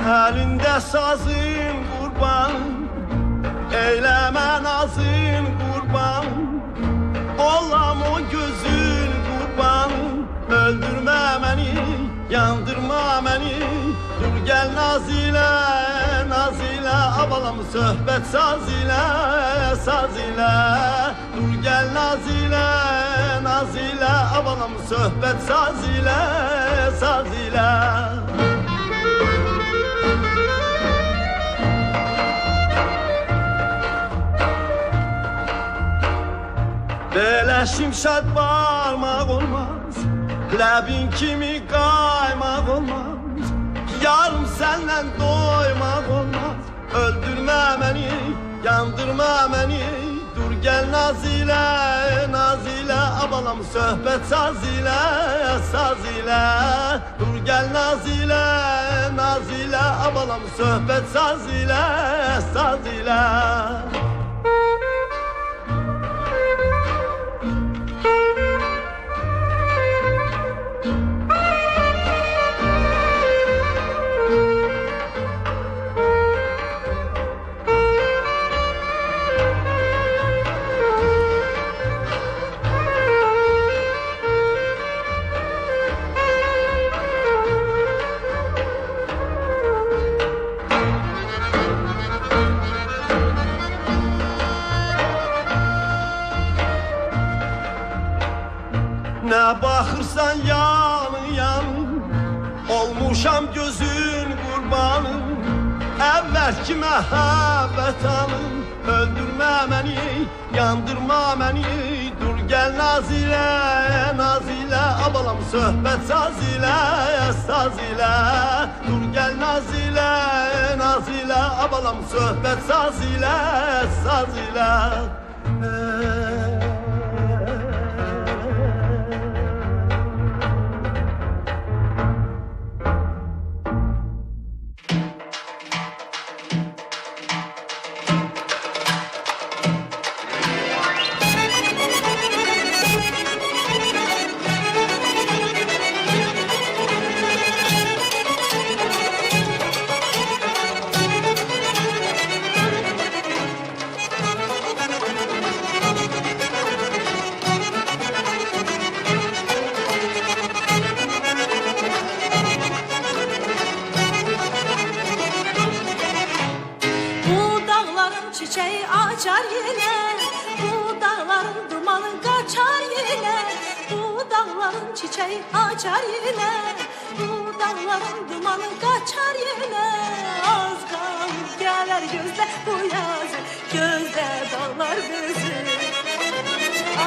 Elinde sazın kurban, eyleme nazın kurban, olam o gözün kurban. Öldürme beni, yandırma beni. Dur gel naz ile, naz ile, abalam söhbet saz ile, saz ile. Dur gel naz ile, naz ile, abalam söhbet saz ile, saz ile. Böyle şimşat parmak olmaz, lebin kimi kaymak olmaz. Yarım senden doymak olmaz. Öldürme beni, yandırma beni. Dur gel naz ile, naz ile, abalam söhbet saz ile, saz ile. Dur gel naz ile, naz ile, abalam söhbet saz ile, saz ile. Ne bakırsan yanı yanı, olmuşam gözün kurbanı. Evvelki mehabbet anı, öldürme beni, yandırma beni. Dur gel naz ile, naz ile, abalam söhbet saz ile, saz ile. Dur gel naz ile, naz ile, abalam söhbet saz ile, saz ile. Çiçeği açar yine, bu dağların dumanı kaçar yine. Bu dağların çiçeği açar yine, bu dağların dumanı kaçar yine. Az kalıp gelir gözle bu yazı, gözle dağlar bizi.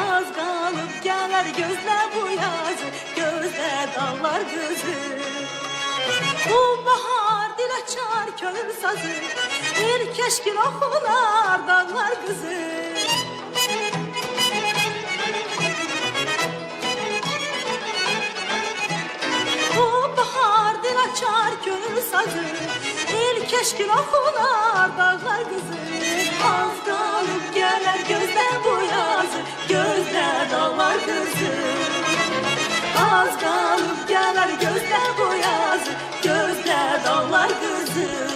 Az kalıp gelir gözle bu yazı, gözle dağlar bizi. Bu bahar dil açar könül sazı, bir keşkin okular dağlar kızı. Bu bahar dil açar könül sazı, bir keşkin okular dağlar kızı. Az kalıp gelir gözle bu yazı, gözle dağlar kızı. Az kalıp gelir gözle bu yazı, gözle dağlar kızı.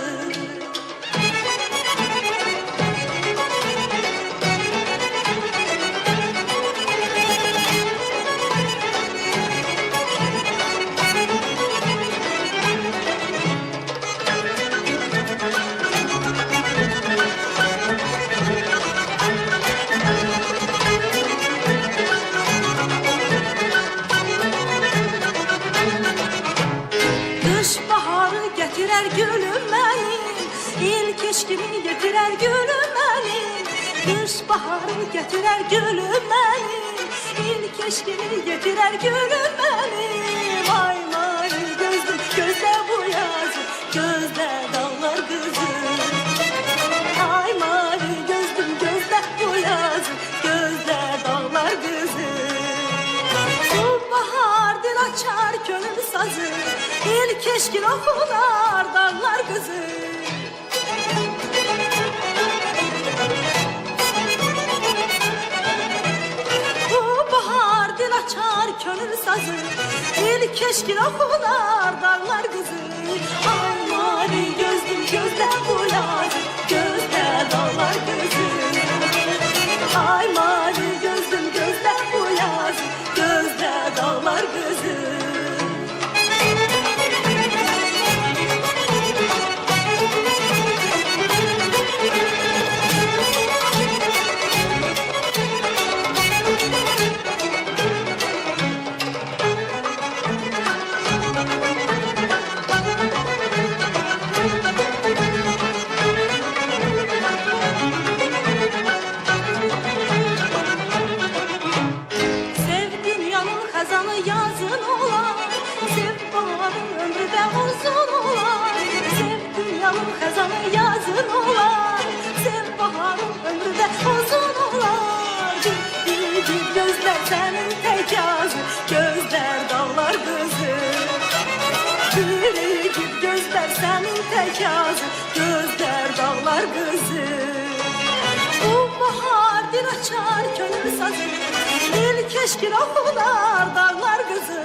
Getirer gülüm benim, ilk eşkimi getirer gülüm benim. Kış baharı getirer gülüm benim, ilk eşkimi getirer gülüm benim. Ay mavi gözlüm gözle bu yazı, gözle dağlar kızım. Ay mavi gözlüm gözle bu yazı, gözle dağlar kızım. Bu bahar dil açar könül sazı, ilk eşkin okular dağlar kızı. Bu bahar dil açar könül sazı, ilk eşkin okular dağlar kızı. Ay mavi uzun olar. Sev dünyanın xəzanı yazın olar. Sev baharın ömrü də uzun olar. Gül gözlər sənin tək yazı, gözlər dağlar qızı. Gül gözlər sənin tək yazı, gözlər dağlar qızı. Bu bahar dil açar könül sazı, dil keşkil oxular dağlar qızı.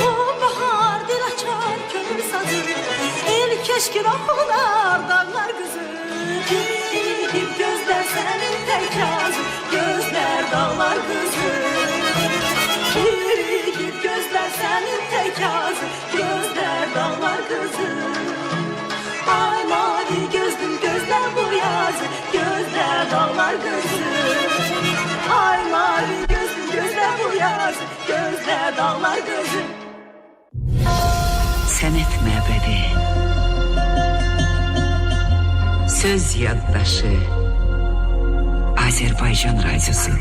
Bu bahar dil açar könül sazı, dil keşkil oxular dağlar qızı. Gül gözlər sənin tək yazı, gözlər dağlar qızı. Gül gözlər sənin tək yazı, gözlər dağlar qızı. Ay mavi gözlüm gözlər bu yazı, gözlər dağlar qızı. Ay mavi gözlüm gözlər bu yazı, gözlər dağlar qızı. Sənət məbədi, söz yaddaşı, Azərbaycan radyosu,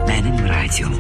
mənim radyom.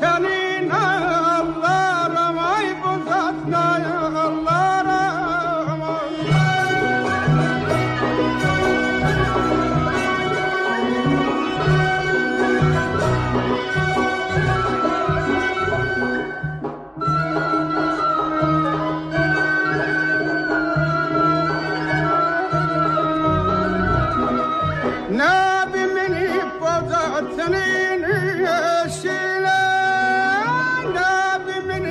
Senin Allah'ım ay bu tatlı Allah'ım Nabimin ipazatının eşine Nabimin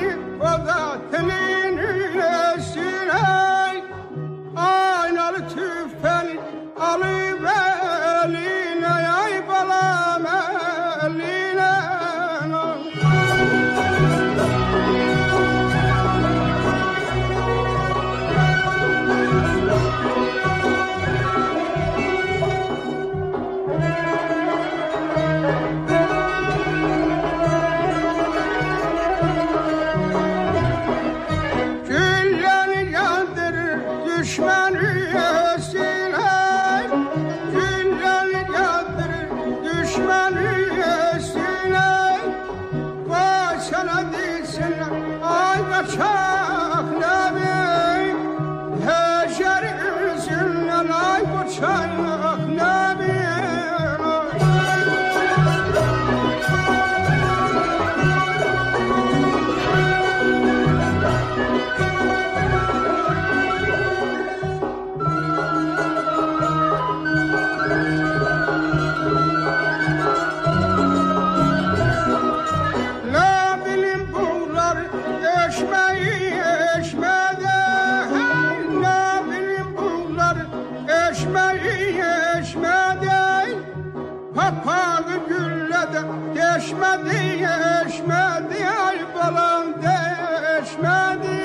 papağı gülledi, deşmedi, eşmedi, ay balam deşmedi.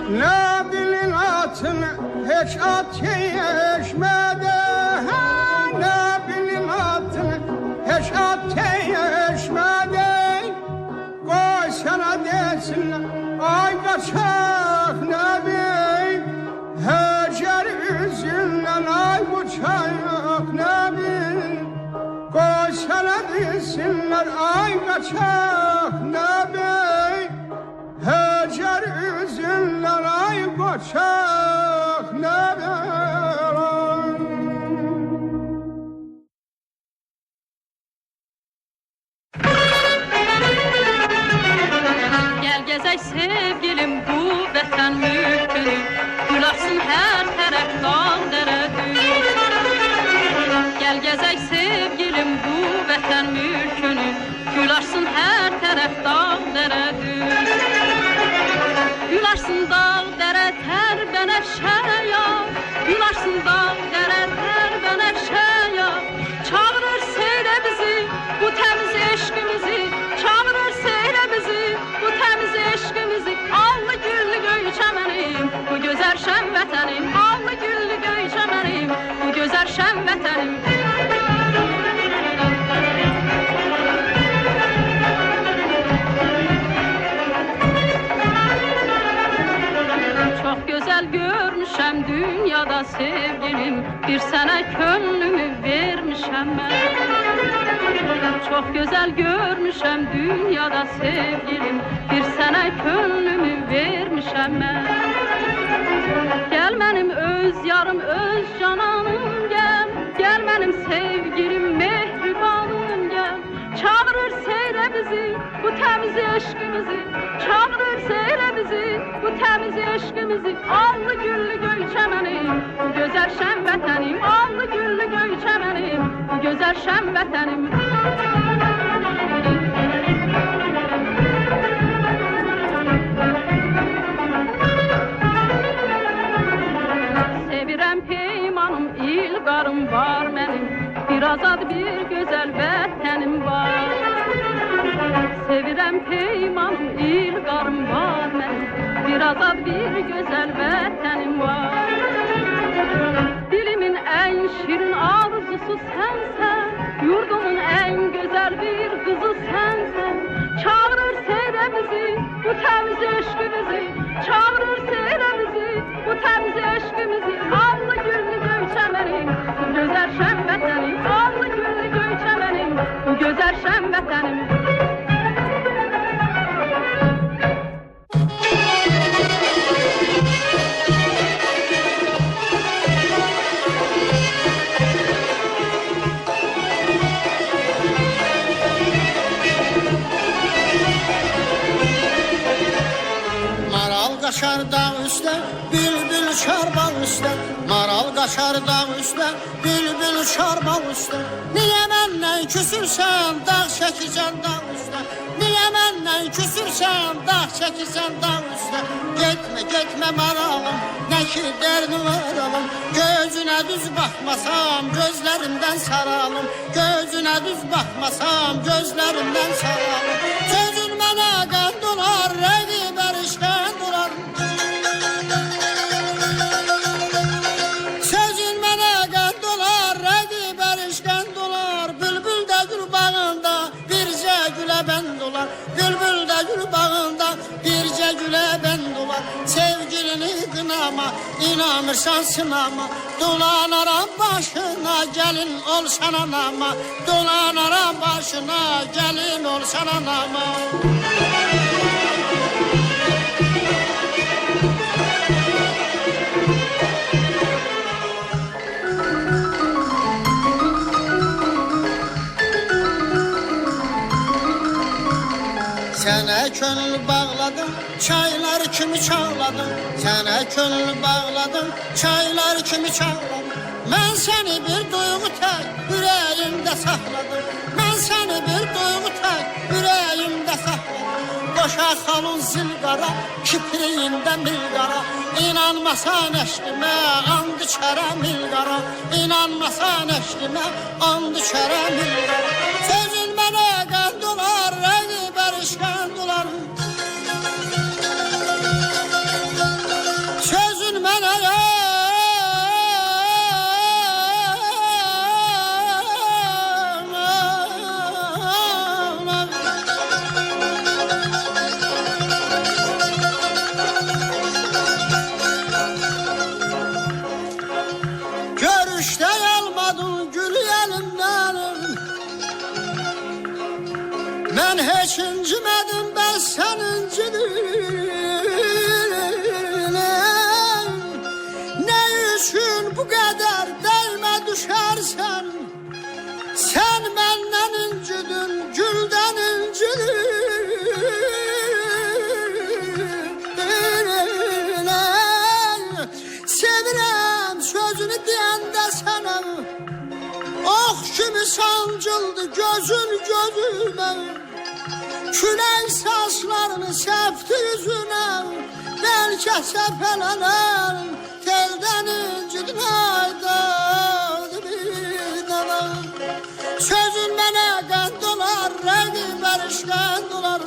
Ne bilin atını hiç at yeşmedi, ne bilin atını hiç at yeşmedi. Koy sana desinler ay kaçak ne bileyim, hecer üzünden ay uçak ne bileyim. Koy sana desinler ay kaçak ne bileyim, hecer üzünden ay kaçak ne bileyim. Gel gezək sevgilim bu vətən mülkünü, gül açsın hər tərəf dağ dərədir. Gel gezək sevgilim bu vətən mülkünü, gül açsın hər tərəf dağ dərədir. Gül açsın dağ dərə tər bənəfşəyə, gül açsın dağ dərə tər bənəfşəyə. Çağırır seylə bizi, bu təmiz eşqimizi, çağırır seylə bizi, bu təmiz eşqimizi. Allı güllü göy çəmənim, bu gözəl şən vətənim. Allı güllü göy çəmənim, bu gözəl şən vətənim. Çox gözəl görmüşəm dünyada sevgilim, bir sənə könlümü vermişəm mən. Çox gözəl görmüşəm dünyada sevgilim, bir sənə könlümü vermişəm mən. Gəl mənim öz yarım, öz cananım gəl, gəl mənim sevgilim, mehribanım gəl. Çağırır seylə bizi, bu təmiz eşqimizi, çağırır seylə bizi, bu təmiz eşqimizi. Allı güllü göy çəmənim, bu gözəl şən vətənim. Allı güllü göy çəmənim, bu gözəl şən vətənim. Sevirəm peymanım, ilqarım var mənim, bir azad bir gözəl vətənim var. Sevirəm peymanım, ilqarım var mənim, bir azad bir gözəl vətənim var. Dilimin ən şirin arzusu sənsən, yurdumun ən gözəl bir qızı sənsən. Çağırır seylə bizi, bu təmiz eşqimizi, çağırır seylə bizi, bu təmiz eşqimizi. Allı güllü göy çəmənim, bu gözəl şən vətənim. Allı güllü göy çəmənim, bu gözəl şən vətənim. Qaşar dağ üstə, bülbül uçar bağ üstə. Maral qaşar dağ üstə, bülbül uçar bağ üstə. Niyə məndən küsürsən, dağ çəkirsən dağ üstə? Niyə məndən küsürsən, dağ çəkirsən dağ üstə? Getmə, getmə maralım, nə ki dərdin var alım. Gözünə düz baxmasam, gözlərimdən saralım. Gözünə düz baxmasam, gözlərimdən saralım. Sözün mənə qənd olar, rəqi bərişkən olar. Sözün mənə qənd olar, rəqi bərişkən olar. Bülbül də gül bağında, bircə gülə bənd olar. Bülbül də gül bağında, bircə gülə bənd olar. Sevgilini qınama, inanırsan sınama. Dolanaram başına, gəlin olsan anama. Dolanaram başına, gəlin olsan anama. Sənə könül bağladım, çaylar kimi çağladım. Sənə könül bağladım, çaylar kimi çağladım. Mən səni bir duyğu tək ürəyimdə saxladım. Mən səni bir duyğu tək ürəyimdə saxladım. Qoşa xalun zilqara, kipriyində milqara. İnanmasan eşqimə, and içərə milqara. İnanmasan eşqimə, and içərə milqara. Sözün mənə qənd olar, rəqi bərişqənd olar. Sözün mənə görüşdə almadın gül elimdən. Mən heç incimədim, mən sən incidin. Ne üçün bu qədər dəymə düşərsən? Sən məndən incidin, güldən incidin. Sevirəm sözünü deyəndə sənə, ox kimi sancıldı gözün gözümə. Külək saçlarını səpdi yüzünə, bəlkə səpələnər, teldən incidin ayda dibinə. Sözün mənə qənd olar, rəqi bərişqənd olar.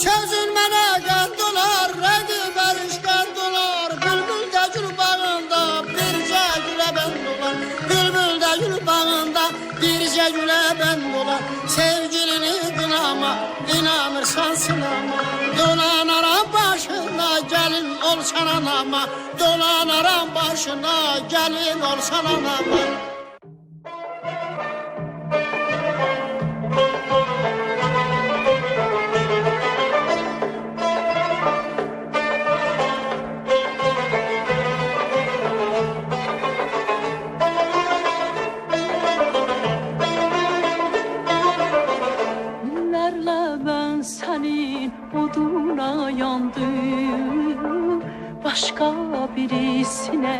Sözün mənə qənd olar, rəqi bərişqənd olar. Bülbül də gül bağında bircə gülə bənd olar. Bülbül də gül bağında bircə gülə bənd olar. Sevgilini qınama, inanırsan sınama. Dolanaram başına, gəlin olsan anama. Dolanaram başına, gəlin olsan anama. Oduna yandım, başka birisine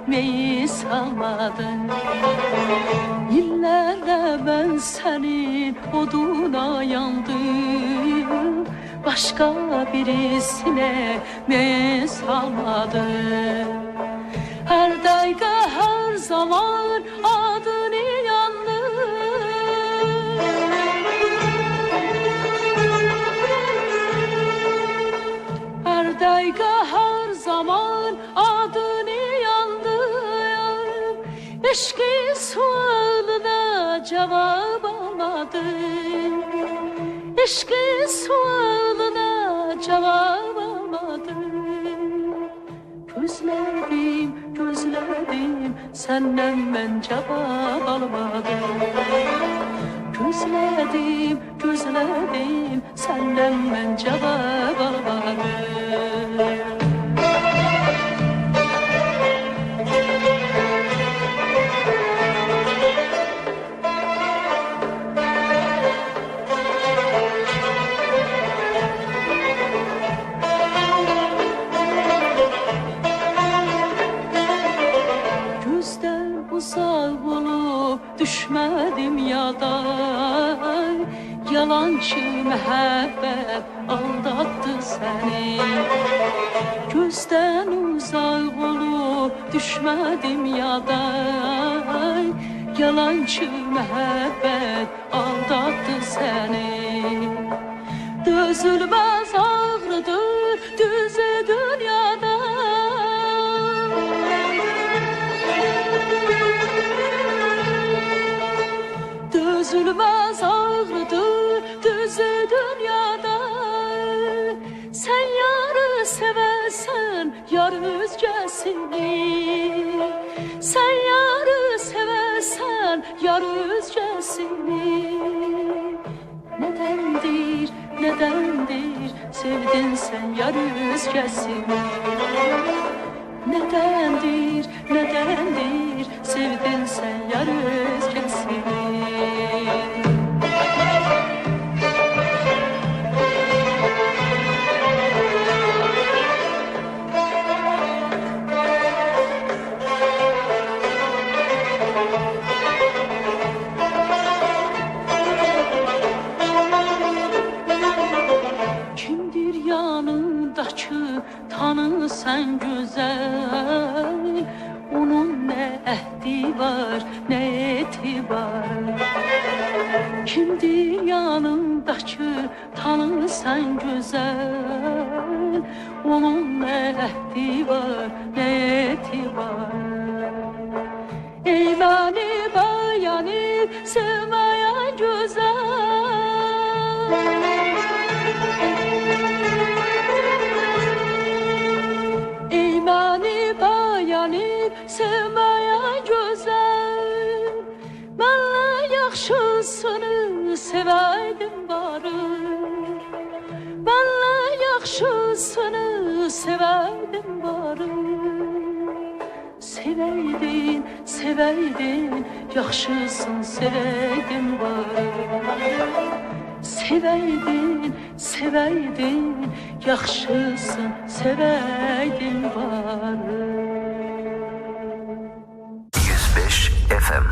meyi salmadım. Yıllarla ben senin oduna yandım, başka birisine meyi salmadım. Her dakika her zaman adını yandım. Dayga her zaman adını yandım. Eşki sualına cevap almadım. Eşki sualına cevap almadım. Gözlerim, gözlerim, senden ben cevap almadım. Gözledim, gözledim, senden ben cevap almadım. Gözden uzak olup düşmedim yada. Yalancı mehabbet aldattı seni. Gözden uzak olup düşmedim yada. Yalancı mehabbet aldattı seni. Dözülmez ağrıdır düze dünyada. Dözülmez ağrıdır düze dünyada. Sen yarı seversen yar özcesini. Sen yarı seversen yar özcesini. Nedendir, nedendir sevdin sen yar özcesini. Nedendir, nedendir sevdin sen yar özcesini. güzel. Onun ne ehdi var, ne etibar. Kimdir yanındakı tanırsan güzel. Onun ne ehdi var, ne etibar. Ey beni beğenip sevmeyen güzel. Ey beni beğenip sevmeyen güzel. Benle yaxşısını seveydim barı. Benle yaxşısını seveydim barı. Seveydin, seveydin, yaxşısın seveydin var. Seveydin, seveydin, yaxşısın seveydin var. 105 FM.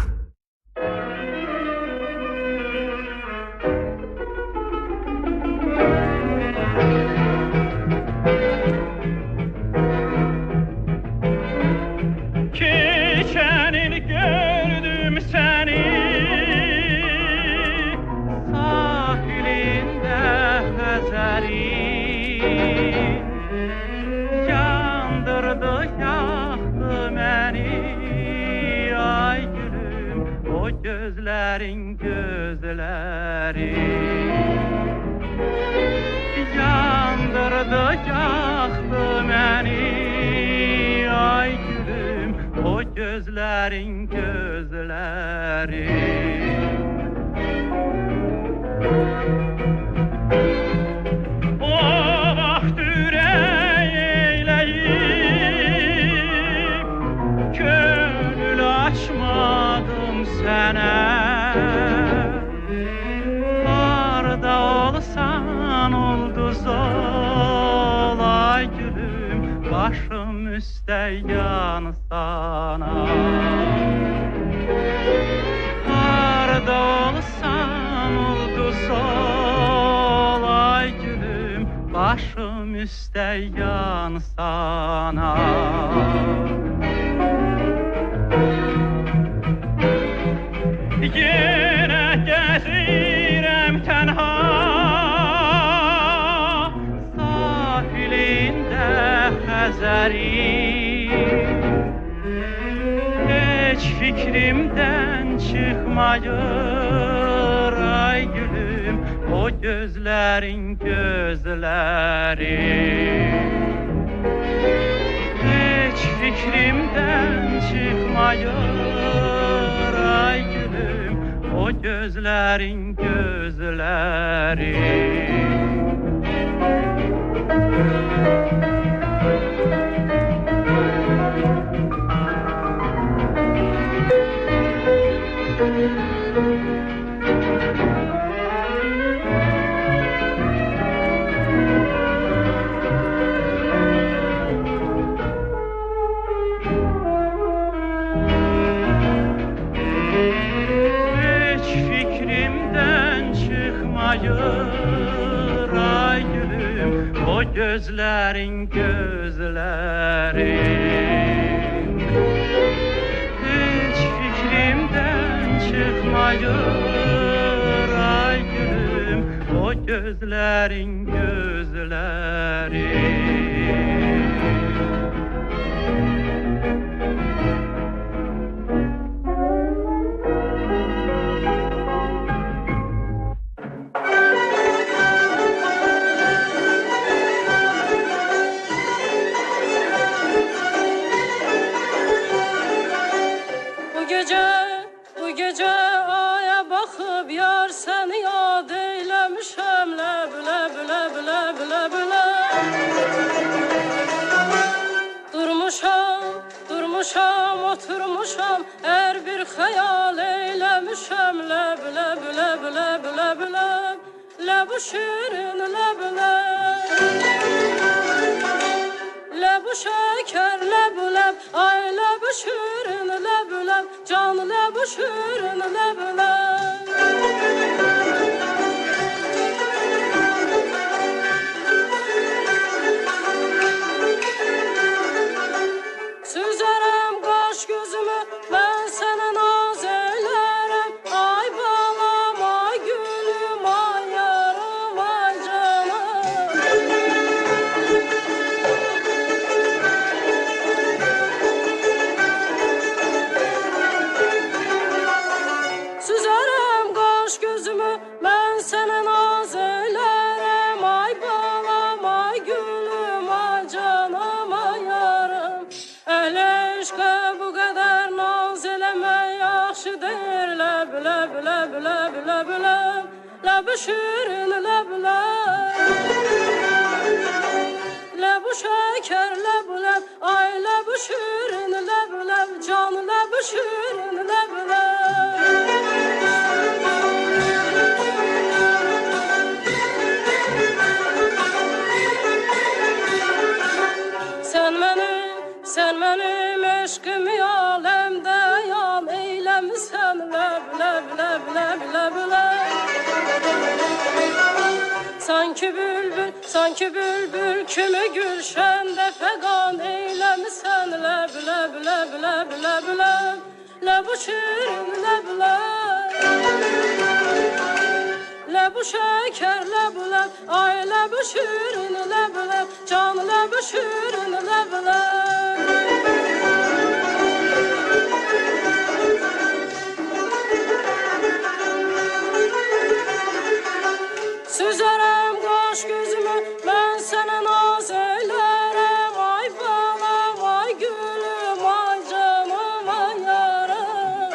Gözlerin gözleri yandırdı yaktı beni ay gülüm o gözlerin gözleri o vaxt ürək eyləyib gönül açmadım sənə. Harda olsan ulduz ol ay gülüm başım üstə yan sana. Harda olsan ulduz ol ay gülüm başım üstə yan sana. Yenə gəzirəm tənha sahilində Xəzərin. Heç fikrimdən çıxmayır ay gülüm o gözlərin gözləri. Heç fikrimdən çıxmayır ay gülüm o gözlerin gözleri. Ay gülüm o gözlerin gözleri. Hiç fikrimden çıkmayır ay gülüm o gözlerin gözleri. Oturmuşam her bir hayal eylemişem leb leb leb leb leb leb leb şirin leb leb leb şeker leb leb ay leb şirin leb leb can leb şirin leb leb. bu şirin lebler, le bu şeker lebler, ay le bu şirin lebler, can le bu şirin lebler. Sen benim eşkimi alemde yan eylemişsen leb leb leb leb leb leb. Sanki bülbül kimi gülşende fegan eylemişsen leb leb leb leb leb leb. Le bu şirin lebler, le bu şeker lebler, ay le bu şirin lebler, can le bu şirin lebler. Süzerem kaş gözümü, ben sana naz eylerim. Ay balam, ay gülüm, ay canım, ay yaram.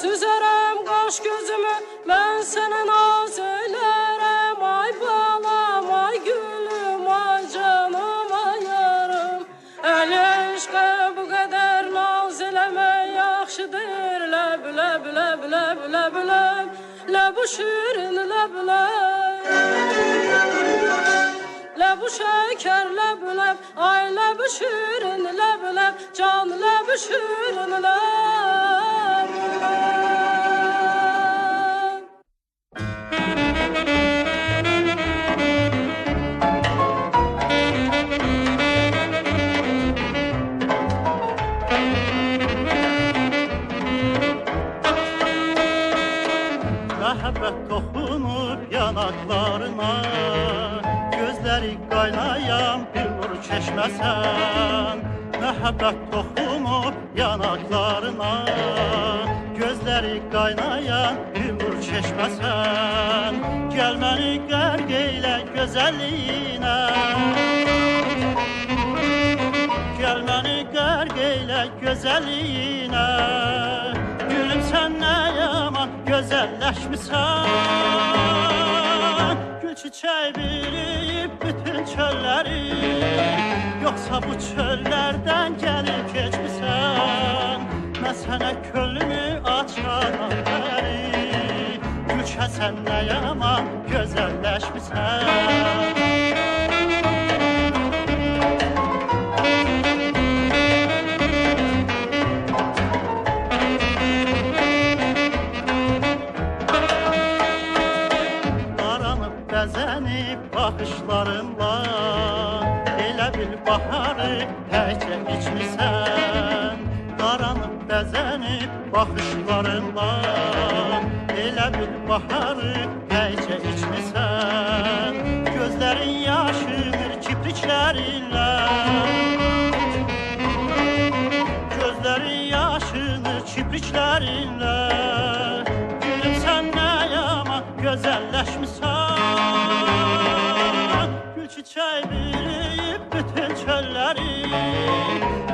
Süzerem kaş gözümü, ben sana naz eylerim. Ay balam, ay gülüm, ay canım, ay yaram. El eşqə bu qədər naz eləmək yaxşıdır. Ləb, ləb, ləb, ləb, ləb, ləb, ləb bu şirin ləblər. Ləb bu şəkər ləb, ləb, ay ləb bu şirin ləb, ləb, can ləb bu şirin ləb. Məhəbbət toxunur yanaqlarına, gözləri qaynayan bir nur çeşməsən. Məhəbbət toxunur yanaqlarına, gözləri qaynayan bir nur çeşməsən. Gəl məni qərq eylə gözəlliyinə, gəl məni qərq eylə gözəlliyinə. Gülüm sən nə yaman gözəlləşmisən. Gül çiçək biriyib bütün çölləri, yoxsa bu çöllərdən gəlib keçmisən. Mən sənə könlümü açanam bəri, gülçə sən nə yaman gözəlləşmisən. Baxışlarınla elə bil baharı təkcə içmisən. Qaranıb bəzənib baxışlarınla elə bil baharı təkcə içmisən. Gözlərin yaşınır kipriklərinlə, gözlərin yaşınır kipriklərinlə. Gülüm sən nə yaman gözəlləşmisən. Çiçək biriyib bütün çölləri,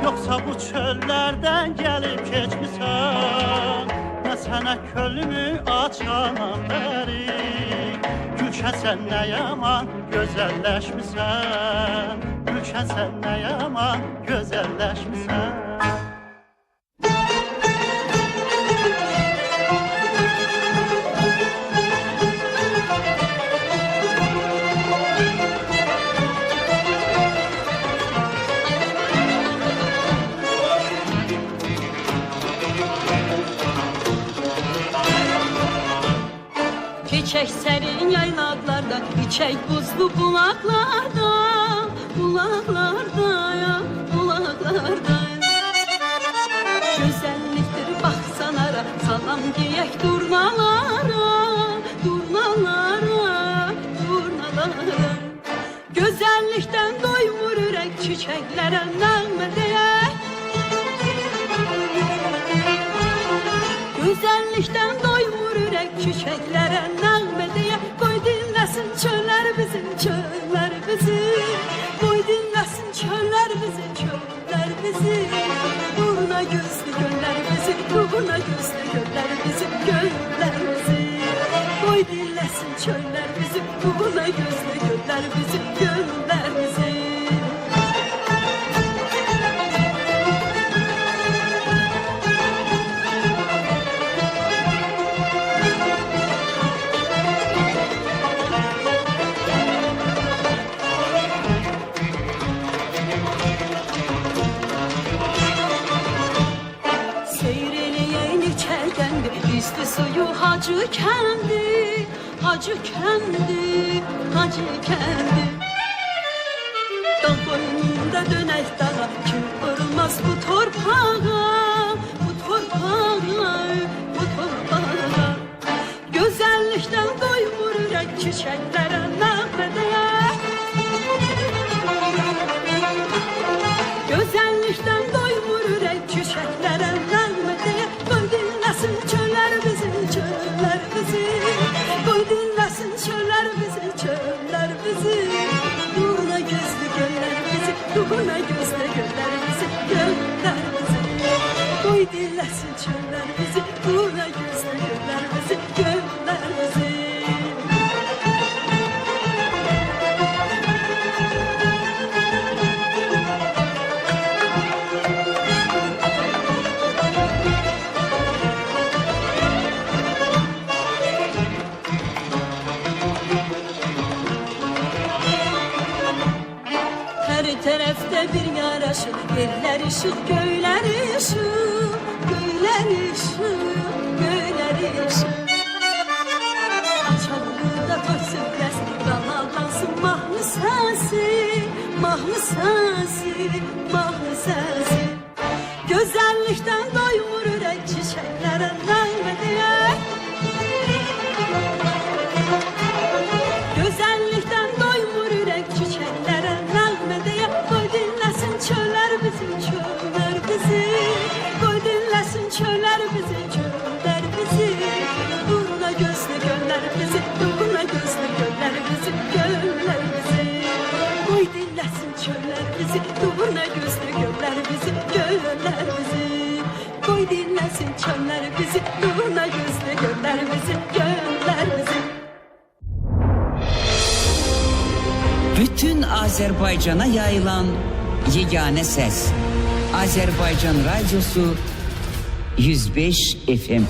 yoxsa bu çöllərdən gəlib keçmisən. Mən sənə könlümü açanam bəri, gülşən sən nə yaman gözəlləşmisən. Gülşən sən nə yaman gözəlləşmisən. İçək sərin yaylaqlarda, içək buzlu bulaqlarda, bulaqlarda ya, bulaqlarda. Gözəllikdir baxsanara, salam deyək durnalara, durnalara, durnalara. Gözəllikdən doymur ürək, çiçəklərə nəğmə deyək. Gözəllikdən doymur ürək, çiçəklərə nəğmə deyək. Qoy dinləsin çöllər bizim, çöllər bizim. Qoy dinləsin çöllər bizim, çöllər. Durna gözle göller bizim göllerimizi. Koy dinlesin çöller bizim, durna gözle göller bizim göllerimizi. Üstü suyu hacı kendi, hacı kendi, hacı kendi. Dağ boynunda dönek dağa, kim vurmaz bu torpağa, bu torpağa, bu torpağa. Güzellikten doymur yürek çiçeklere nağmedeye. Güzellikten doymur yürek çiçeklere nağmedeye. Çöller bizi, çöller bizi. Koy dinlesin çöller bizi, çöller bizi. Durna gözlü göller bizi, durna gözlü göller bizi, göller bizi. Koy dinlesin çöller bizi, durna gözlü göller bizi, göller bizi. Tarafta bir yaraşık, yerler ışık, göyler ışık, göyler ışık, göyler ışık. Açalımda toy süfresi, dalansın mahnı sesi, mahnı sesi, mahnı sesi. Güzellikten doymur yürek çiçeklere nağmediye. Güzellikten doymur yürek çiçeklere nağmediye. Koy dinlesin çöller bizi, çöller bizi. Koy dinlesin çöller bizi, çöller bizi. Durna gözlü göller bizi, durna gözlü göller bizi, göller bizi. Koy dinlesin çöller bizi, durna gözlü göller bizi, göller bizi. Koy dinlesin çöller bizi, durna gözlü göller bizi, göller bizi. Bütün Azerbaycan'a yayılan yegane ses. Azerbaycan Radyosu 105 FM.